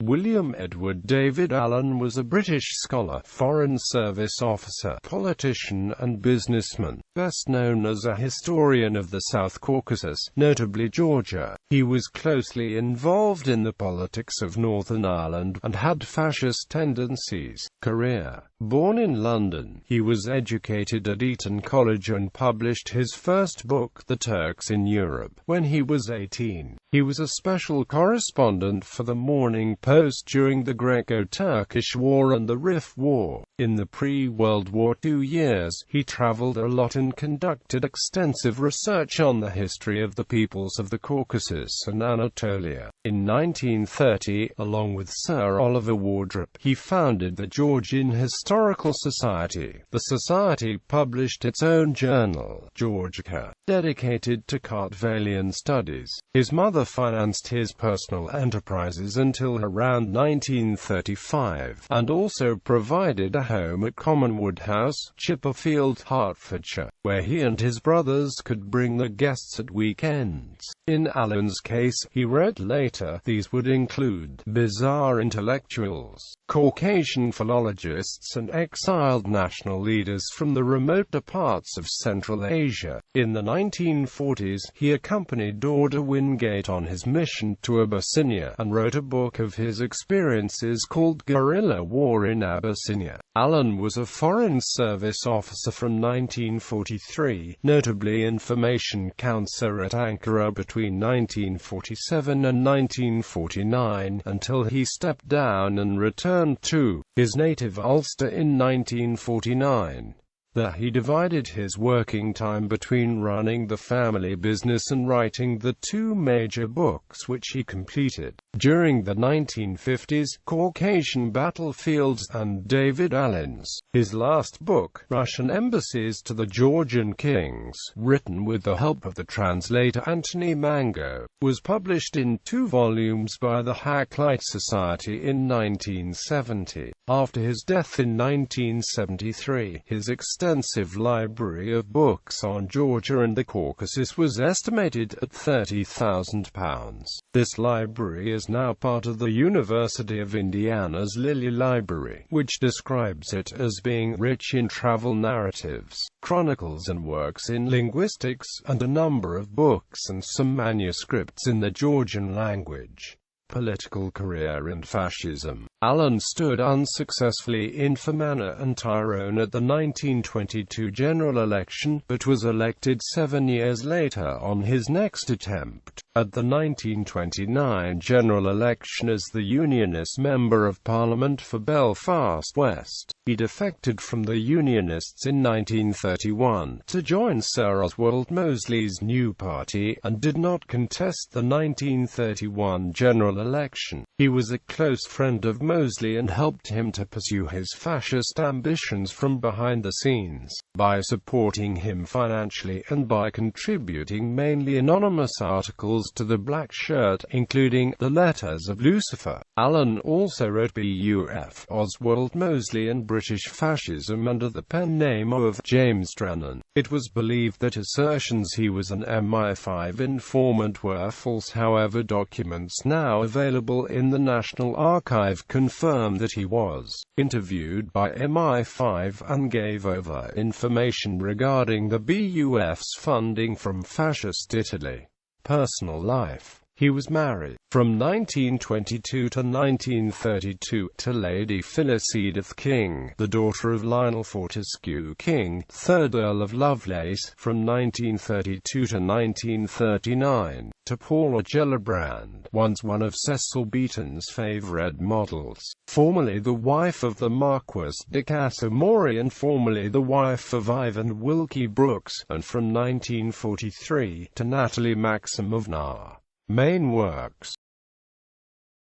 William Edward David Allen was a British scholar, Foreign Service officer, politician and businessman, best known as a historian of the South Caucasus, notably Georgia. He was closely involved in the politics of Northern Ireland, and had fascist tendencies. Career. Born in London, he was educated at Eton College and published his first book, The Turks in Europe, when he was 18. He was a special correspondent for the Morning Post during the Greco-Turkish War and the Rif War. In the pre-World War II years, he traveled a lot and conducted extensive research on the history of the peoples of the Caucasus and Anatolia. In 1930, along with Sir Oliver Wardrop, he founded the Georgian Historical Society. The society published its own journal, Georgia.He, dedicated to Kartvelian studies. His mother financed his personal enterprises until around 1935, and also provided a home at Commonwood House, Chipperfield, Hertfordshire, where he and his brothers could bring their guests at weekends. In Allen's case, he wrote later, these would include bizarre intellectuals, Caucasian philologists and exiled national leaders from the remoter parts of Central Asia. In the 1940s, he accompanied Order Wingate on his mission to Abyssinia, and wrote a book of his experiences called Guerrilla War in Abyssinia. Allen was a Foreign Service officer from 1943, notably information counselor at Ankara between 1947 and 1949, until he stepped down and returned to his native Ulster in 1949. There he divided his working time between running the family business and writing the two major books which he completed during the 1950s, Caucasian Battlefields and David Allen's. His last book, Russian Embassies to the Georgian Kings, written with the help of the translator Anthony Mango, was published in 2 volumes by the Hakluyt Society in 1970. After his death in 1973, his extensive library of books on Georgia and the Caucasus was estimated at £30,000. This library is now part of the University of Indiana's Lilly Library, which describes it as being rich in travel narratives, chronicles and works in linguistics, and a number of books and some manuscripts in the Georgian language. Political career and fascism. Allen stood unsuccessfully in Fermanagh and Tyrone at the 1922 general election, but was elected 7 years later on his next attempt, at the 1929 general election as the Unionist Member of Parliament for Belfast West. He defected from the Unionists in 1931 to join Sir Oswald Mosley's new party, and did not contest the 1931 general election. He was a close friend of Mosley and helped him to pursue his fascist ambitions from behind the scenes, by supporting him financially and by contributing mainly anonymous articles to the Black Shirt, including The Letters of Lucifer. Allen also wrote B.U.F. Oswald Mosley and British Fascism under the pen name of James Drennan. It was believed that assertions he was an MI5 informant were false. However, documents now available in the National Archive confirm that he was interviewed by MI5 and gave over information regarding the BUF's funding from fascist Italy. Personal life. He was married, from 1922 to 1932, to Lady Phyllis Edith King, the daughter of Lionel Fortescue King, 3rd Earl of Lovelace, from 1932 to 1939, to Paula Gellibrand, once one of Cecil Beaton's favourite models, formerly the wife of the Marquis de Casamori and formerly the wife of Ivan Wilkie Brooks, and from 1943 to Natalie Maxim of Main works.